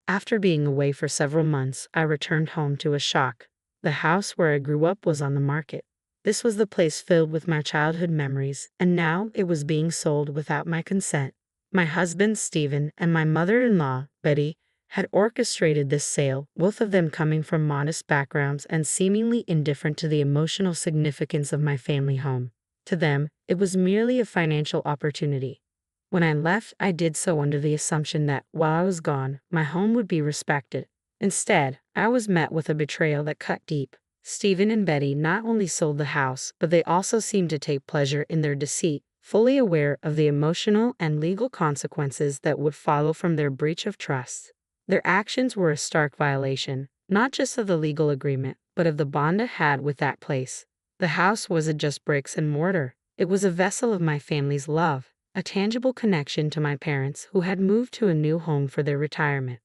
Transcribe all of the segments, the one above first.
After being away for several months, I returned home to a shock. The house where I grew up was on the market. This was the place filled with my childhood memories, and now it was being sold without my consent. My husband, Stephen, and my mother-in-law, Betty, had orchestrated this sale, both of them coming from modest backgrounds and seemingly indifferent to the emotional significance of my family home. To them, it was merely a financial opportunity. When I left, I did so under the assumption that, while I was gone, my home would be respected. Instead, I was met with a betrayal that cut deep. Stephen and Betty not only sold the house, but they also seemed to take pleasure in their deceit, fully aware of the emotional and legal consequences that would follow from their breach of trust. Their actions were a stark violation, not just of the legal agreement, but of the bond I had with that place. The house wasn't just bricks and mortar. It was a vessel of my family's love, a tangible connection to my parents who had moved to a new home for their retirement.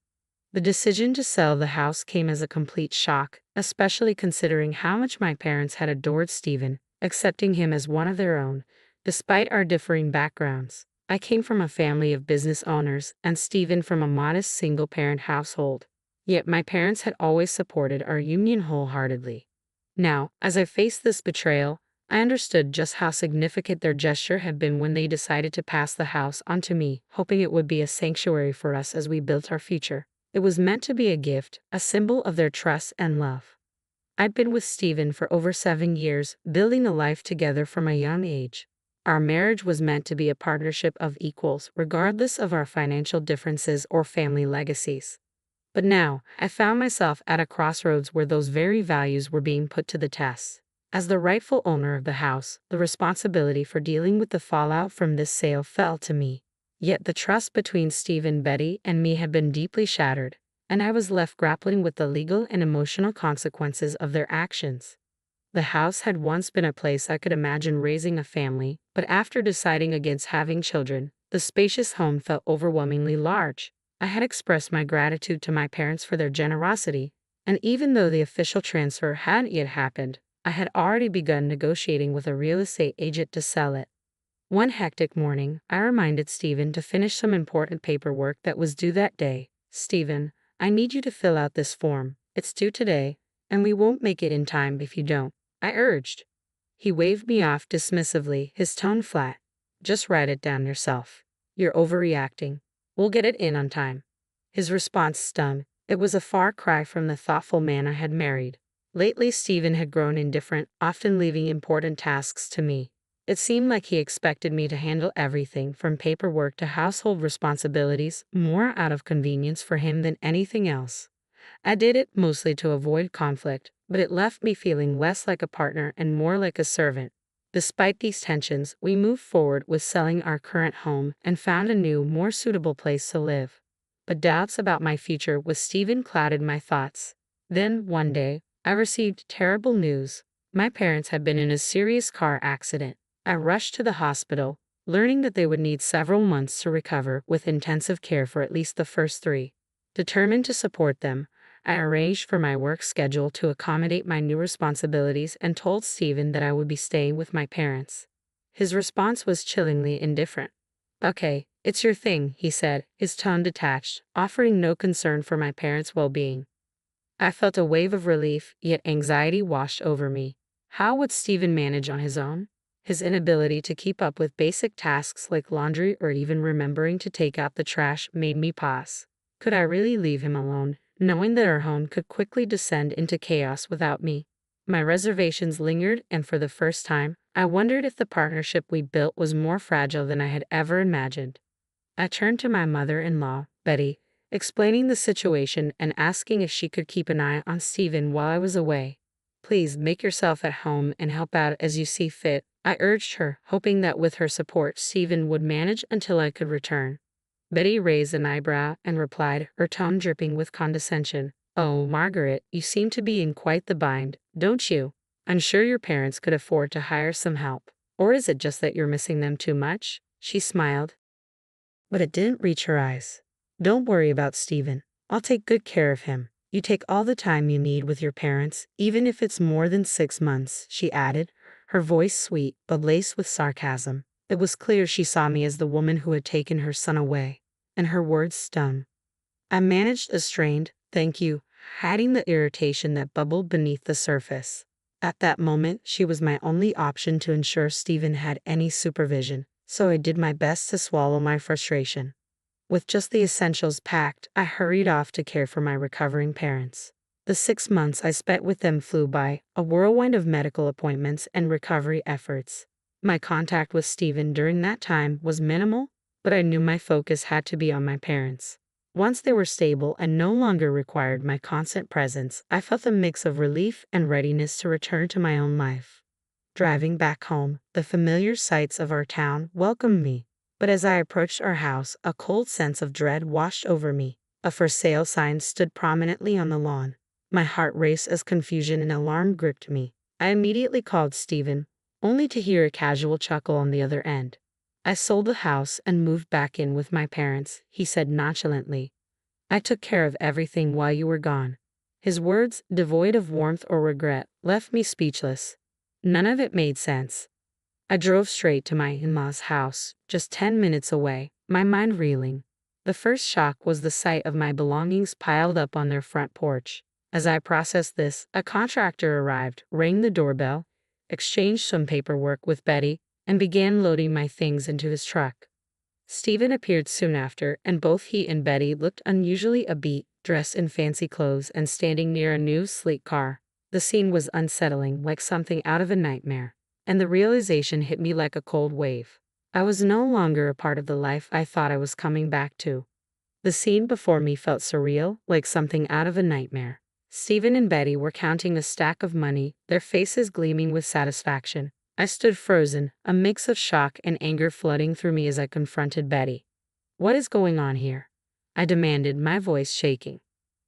The decision to sell the house came as a complete shock, especially considering how much my parents had adored Stephen, accepting him as one of their own, despite our differing backgrounds. I came from a family of business owners, and Stephen from a modest single-parent household. Yet my parents had always supported our union wholeheartedly. Now, as I faced this betrayal, I understood just how significant their gesture had been when they decided to pass the house on to me, hoping it would be a sanctuary for us as we built our future. It was meant to be a gift, a symbol of their trust and love. I'd been with Stephen for over 7 years, building a life together from a young age. Our marriage was meant to be a partnership of equals, regardless of our financial differences or family legacies. But now, I found myself at a crossroads where those very values were being put to the test. As the rightful owner of the house, the responsibility for dealing with the fallout from this sale fell to me. Yet the trust between Stephen, Betty, and me had been deeply shattered, and I was left grappling with the legal and emotional consequences of their actions. The house had once been a place I could imagine raising a family, but after deciding against having children, the spacious home felt overwhelmingly large. I had expressed my gratitude to my parents for their generosity, and even though the official transfer hadn't yet happened, I had already begun negotiating with a real estate agent to sell it. One hectic morning, I reminded Stephen to finish some important paperwork that was due that day. "Stephen, I need you to fill out this form. It's due today, and we won't make it in time if you don't," I urged. He waved me off dismissively, his tone flat. "Just write it down yourself. You're overreacting. We'll get it in on time." His response stung. It was a far cry from the thoughtful man I had married. Lately, Stephen had grown indifferent, often leaving important tasks to me. It seemed like he expected me to handle everything from paperwork to household responsibilities, more out of convenience for him than anything else. I did it mostly to avoid conflict, but it left me feeling less like a partner and more like a servant. Despite these tensions, we moved forward with selling our current home and found a new, more suitable place to live. But doubts about my future with Stephen clouded my thoughts. Then, one day, I received terrible news. My parents had been in a serious car accident. I rushed to the hospital, learning that they would need several months to recover with intensive care for at least the first 3. Determined to support them, I arranged for my work schedule to accommodate my new responsibilities and told Stephen that I would be staying with my parents. His response was chillingly indifferent. "Okay, it's your thing," he said, his tone detached, offering no concern for my parents' well-being. I felt a wave of relief, yet anxiety washed over me. How would Stephen manage on his own? His inability to keep up with basic tasks like laundry or even remembering to take out the trash made me pause. Could I really leave him alone, knowing that our home could quickly descend into chaos without me? My reservations lingered, and for the first time, I wondered if the partnership we built was more fragile than I had ever imagined. I turned to my mother-in-law, Betty, explaining the situation and asking if she could keep an eye on Stephen while I was away. "Please make yourself at home and help out as you see fit," I urged her, hoping that with her support Stephen would manage until I could return. Betty raised an eyebrow and replied, her tone dripping with condescension. "Oh, Margaret, you seem to be in quite the bind, don't you? I'm sure your parents could afford to hire some help. Or is it just that you're missing them too much?" She smiled, but it didn't reach her eyes. "Don't worry about Stephen. I'll take good care of him. You take all the time you need with your parents, even if it's more than 6 months," she added, her voice sweet but laced with sarcasm. It was clear she saw me as the woman who had taken her son away, and her words stung. I managed a strained, "thank you," hiding the irritation that bubbled beneath the surface. At that moment, she was my only option to ensure Stephen had any supervision, so I did my best to swallow my frustration. With just the essentials packed, I hurried off to care for my recovering parents. The 6 months I spent with them flew by, a whirlwind of medical appointments and recovery efforts. My contact with Stephen during that time was minimal, but I knew my focus had to be on my parents. Once they were stable and no longer required my constant presence, I felt a mix of relief and readiness to return to my own life. Driving back home, the familiar sights of our town welcomed me. But as I approached our house, a cold sense of dread washed over me. A for sale sign stood prominently on the lawn. My heart raced as confusion and alarm gripped me. I immediately called Stephen, only to hear a casual chuckle on the other end. "I sold the house and moved back in with my parents," he said nonchalantly. "I took care of everything while you were gone." His words, devoid of warmth or regret, left me speechless. None of it made sense. I drove straight to my in-laws' house, just 10 minutes away, my mind reeling. The first shock was the sight of my belongings piled up on their front porch. As I processed this, a contractor arrived, rang the doorbell, exchanged some paperwork with Betty, and began loading my things into his truck. Stephen appeared soon after, and both he and Betty looked unusually upbeat, dressed in fancy clothes and standing near a new, sleek car. The scene was unsettling, like something out of a nightmare. And the realization hit me like a cold wave. I was no longer a part of the life I thought I was coming back to. The scene before me felt surreal, like something out of a nightmare. Stephen and Betty were counting a stack of money, their faces gleaming with satisfaction. I stood frozen, a mix of shock and anger flooding through me as I confronted Betty. "What is going on here?" I demanded, my voice shaking.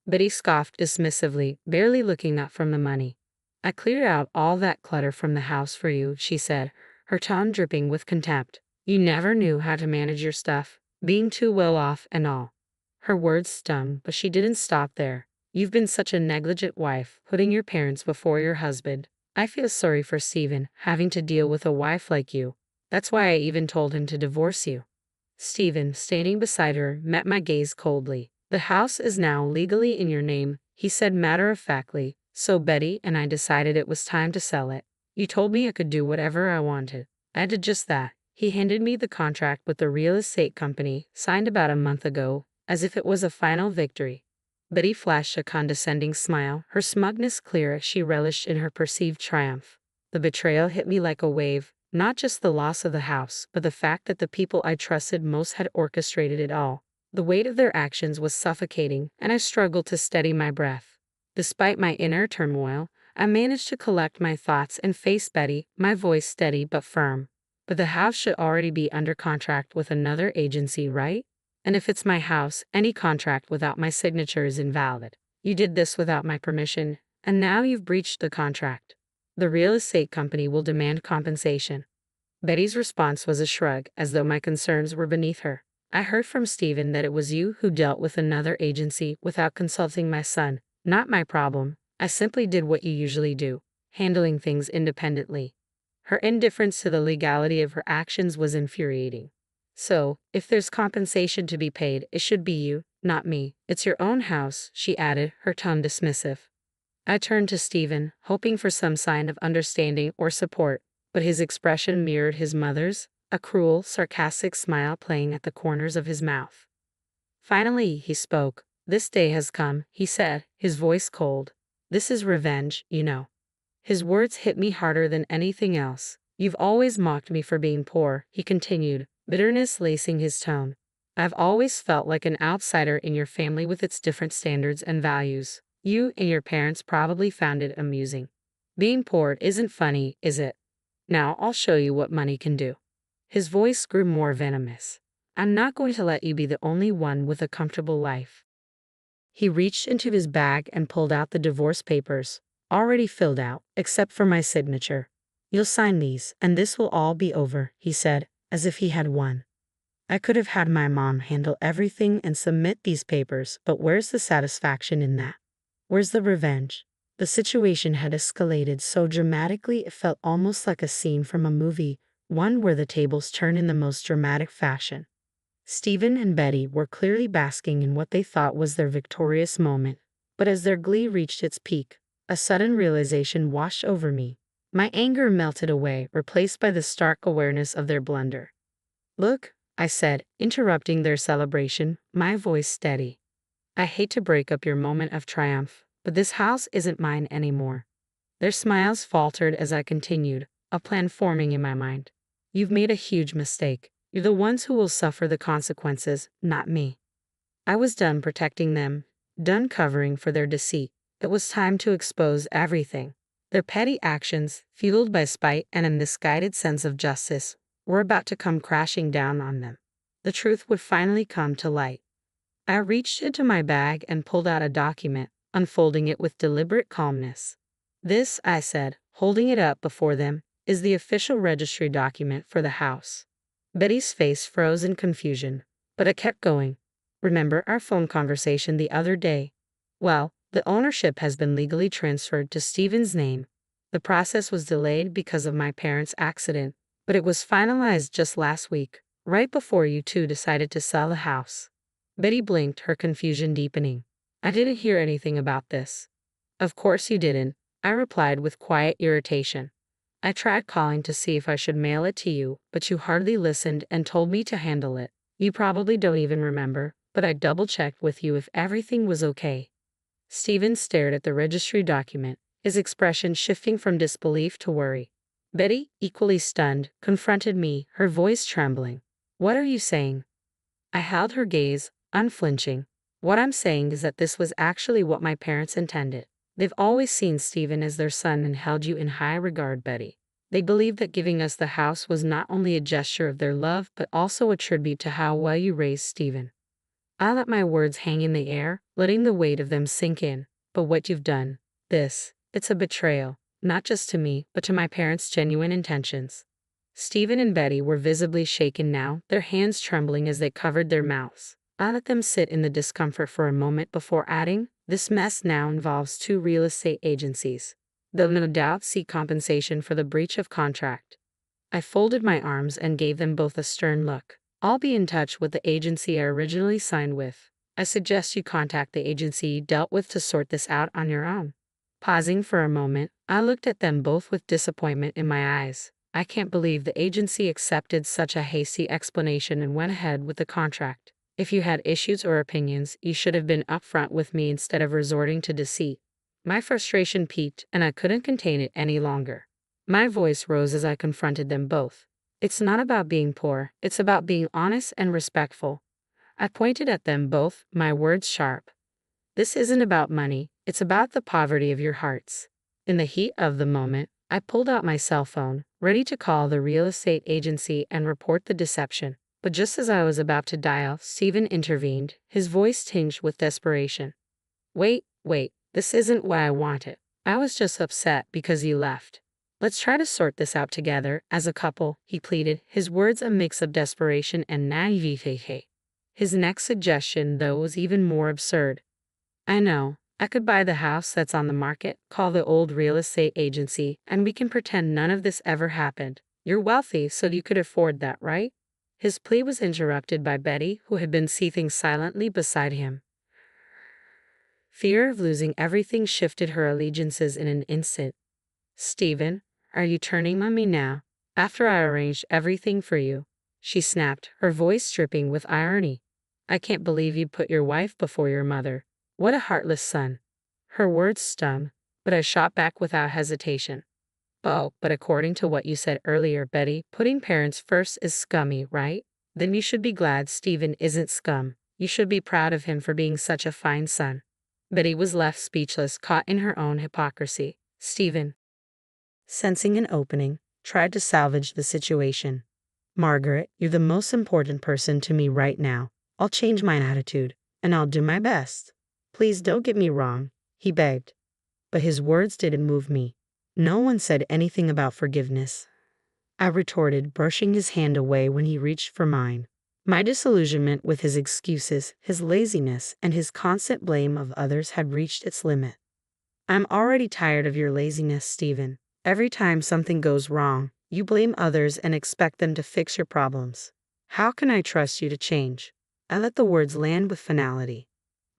Betty scoffed dismissively, barely looking up from the money. "I cleared out all that clutter from the house for you," she said, her tone dripping with contempt. "You never knew how to manage your stuff, being too well off and all." Her words stung, but she didn't stop there. "You've been such a negligent wife, putting your parents before your husband. I feel sorry for Stephen, having to deal with a wife like you. That's why I even told him to divorce you." Stephen, standing beside her, met my gaze coldly. "The house is now legally in your name," he said matter-of-factly, "so Betty and I decided it was time to sell it. You told me I could do whatever I wanted. I did just that." He handed me the contract with the real estate company, signed about a month ago, as if it was a final victory. Betty flashed a condescending smile, her smugness clear as she relished in her perceived triumph. The betrayal hit me like a wave, not just the loss of the house, but the fact that the people I trusted most had orchestrated it all. The weight of their actions was suffocating, and I struggled to steady my breath. Despite my inner turmoil, I managed to collect my thoughts and face Betty, my voice steady but firm. "But the house should already be under contract with another agency, right? And if it's my house, any contract without my signature is invalid. You did this without my permission, and now you've breached the contract. The real estate company will demand compensation." Betty's response was a shrug, as though my concerns were beneath her. "I heard from Stephen that it was you who dealt with another agency without consulting my son. Not my problem. I simply did what you usually do, handling things independently." Her indifference to the legality of her actions was infuriating. "So, if there's compensation to be paid, it should be you, not me. It's your own house," she added, her tone dismissive. I turned to Stephen, hoping for some sign of understanding or support, but his expression mirrored his mother's, a cruel, sarcastic smile playing at the corners of his mouth. Finally, he spoke. "This day has come," he said, his voice cold. "This is revenge, you know." His words hit me harder than anything else. "You've always mocked me for being poor," he continued, bitterness lacing his tone. "I've always felt like an outsider in your family with its different standards and values. You and your parents probably found it amusing. Being poor isn't funny, is it? Now I'll show you what money can do." His voice grew more venomous. "I'm not going to let you be the only one with a comfortable life." He reached into his bag and pulled out the divorce papers, already filled out, except for my signature. "You'll sign these, and this will all be over," he said, as if he had won. I could have had my mom handle everything and submit these papers, but where's the satisfaction in that? Where's the revenge? The situation had escalated so dramatically it felt almost like a scene from a movie, one where the tables turn in the most dramatic fashion. Stephen and Betty were clearly basking in what they thought was their victorious moment, but as their glee reached its peak, a sudden realization washed over me. My anger melted away, replaced by the stark awareness of their blunder. "Look," I said, interrupting their celebration, my voice steady. "I hate to break up your moment of triumph, but this house isn't mine anymore." Their smiles faltered as I continued, a plan forming in my mind. "You've made a huge mistake. You're the ones who will suffer the consequences, not me." I was done protecting them, done covering for their deceit. It was time to expose everything. Their petty actions, fueled by spite and a misguided sense of justice, were about to come crashing down on them. The truth would finally come to light. I reached into my bag and pulled out a document, unfolding it with deliberate calmness. "This," I said, holding it up before them, "is the official registry document for the house." Betty's face froze in confusion, but I kept going. "Remember our phone conversation the other day? Well, the ownership has been legally transferred to Stephen's name. The process was delayed because of my parents' accident, but it was finalized just last week, right before you two decided to sell the house." Betty blinked, her confusion deepening. "I didn't hear anything about this." "Of course you didn't," I replied with quiet irritation. "I tried calling to see if I should mail it to you, but you hardly listened and told me to handle it. You probably don't even remember, but I double-checked with you if everything was okay." Stephen stared at the registry document, his expression shifting from disbelief to worry. Betty, equally stunned, confronted me, her voice trembling. "What are you saying?" I held her gaze, unflinching. "What I'm saying is that this was actually what my parents intended. They've always seen Stephen as their son and held you in high regard, Betty. They believed that giving us the house was not only a gesture of their love but also a tribute to how well you raised Stephen." I let my words hang in the air, letting the weight of them sink in. "But what you've done, it's a betrayal, not just to me, but to my parents' genuine intentions." Stephen and Betty were visibly shaken now, their hands trembling as they covered their mouths. I let them sit in the discomfort for a moment before adding, "This mess now involves 2 real estate agencies. They'll no doubt seek compensation for the breach of contract." I folded my arms and gave them both a stern look. "I'll be in touch with the agency I originally signed with. I suggest you contact the agency you dealt with to sort this out on your own." Pausing for a moment, I looked at them both with disappointment in my eyes. I can't believe the agency accepted such a hasty explanation and went ahead with the contract. If you had issues or opinions, you should have been upfront with me instead of resorting to deceit. My frustration peaked, and I couldn't contain it any longer. My voice rose as I confronted them both. "It's not about being poor, it's about being honest and respectful." I pointed at them both, my words sharp. "This isn't about money, it's about the poverty of your hearts." In the heat of the moment, I pulled out my cell phone, ready to call the real estate agency and report the deception. But just as I was about to dial, Stephen intervened, his voice tinged with desperation. Wait, this isn't what I wanted. I was just upset because you left. Let's try to sort this out together, as a couple," he pleaded, his words a mix of desperation and naivete. His next suggestion, though, was even more absurd. "I know. I could buy the house that's on the market, call the old real estate agency, and we can pretend none of this ever happened. You're wealthy, so you could afford that, right?" His plea was interrupted by Betty, who had been seething silently beside him. Fear of losing everything shifted her allegiances in an instant. "Stephen, are you turning on me now? After I arranged everything for you?" she snapped, her voice dripping with irony. "I can't believe you put your wife before your mother. What a heartless son." Her words stung, but I shot back without hesitation. "Oh, but according to what you said earlier, Betty, putting parents first is scummy, right? Then you should be glad Stephen isn't scum. You should be proud of him for being such a fine son." Betty was left speechless, caught in her own hypocrisy. Stephen, sensing an opening, tried to salvage the situation. "Margaret, you're the most important person to me right now. I'll change my attitude, and I'll do my best. Please don't get me wrong," he begged. But his words didn't move me. "No one said anything about forgiveness," I retorted, brushing his hand away when he reached for mine. My disillusionment with his excuses, his laziness, and his constant blame of others had reached its limit. "I'm already tired of your laziness, Stephen. Every time something goes wrong, you blame others and expect them to fix your problems." How can I trust you to change? I let the words land with finality.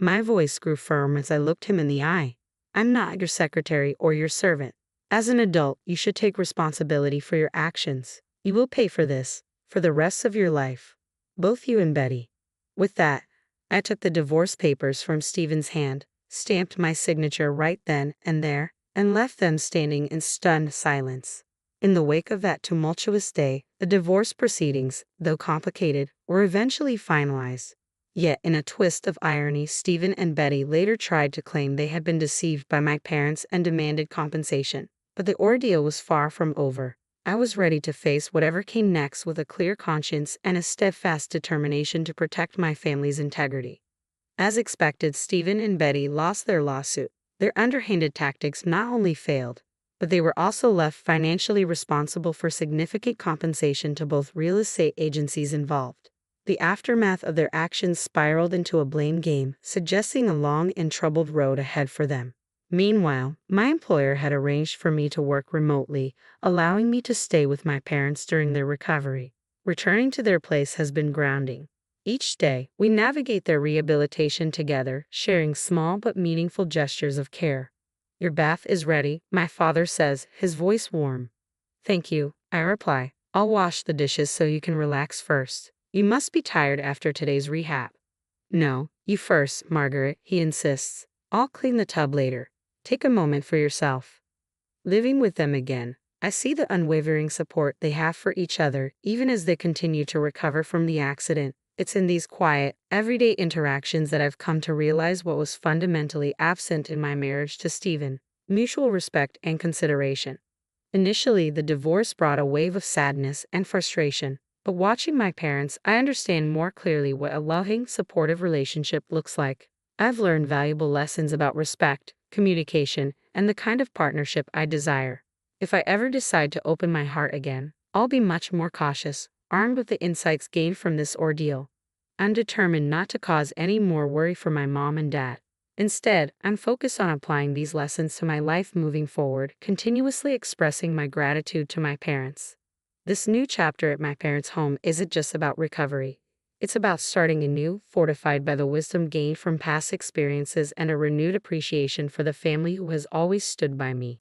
My voice grew firm as I looked him in the eye. I'm not your secretary or your servant. As an adult, you should take responsibility for your actions. You will pay for this, for the rest of your life. Both you and Betty. With that, I took the divorce papers from Stephen's hand, stamped my signature right then and there, and left them standing in stunned silence. In the wake of that tumultuous day, the divorce proceedings, though complicated, were eventually finalized. Yet, in a twist of irony, Stephen and Betty later tried to claim they had been deceived by my parents and demanded compensation. But the ordeal was far from over. I was ready to face whatever came next with a clear conscience and a steadfast determination to protect my family's integrity. As expected, Stephen and Betty lost their lawsuit. Their underhanded tactics not only failed, but they were also left financially responsible for significant compensation to both real estate agencies involved. The aftermath of their actions spiraled into a blame game, suggesting a long and troubled road ahead for them. Meanwhile, my employer had arranged for me to work remotely, allowing me to stay with my parents during their recovery. Returning to their place has been grounding. Each day, we navigate their rehabilitation together, sharing small but meaningful gestures of care. Your bath is ready, my father says, his voice warm. Thank you, I reply. I'll wash the dishes so you can relax first. You must be tired after today's rehab. No, you first, Margaret, he insists. I'll clean the tub later. Take a moment for yourself. Living with them again, I see the unwavering support they have for each other, even as they continue to recover from the accident. It's in these quiet, everyday interactions that I've come to realize what was fundamentally absent in my marriage to Stephen: mutual respect and consideration. Initially, the divorce brought a wave of sadness and frustration, but watching my parents, I understand more clearly what a loving, supportive relationship looks like. I've learned valuable lessons about respect, communication, and the kind of partnership I desire. If I ever decide to open my heart again, I'll be much more cautious, armed with the insights gained from this ordeal. I'm determined not to cause any more worry for my mom and dad. Instead, I'm focused on applying these lessons to my life moving forward, continuously expressing my gratitude to my parents. This new chapter at my parents' home isn't just about recovery. It's about starting anew, fortified by the wisdom gained from past experiences and a renewed appreciation for the family who has always stood by me.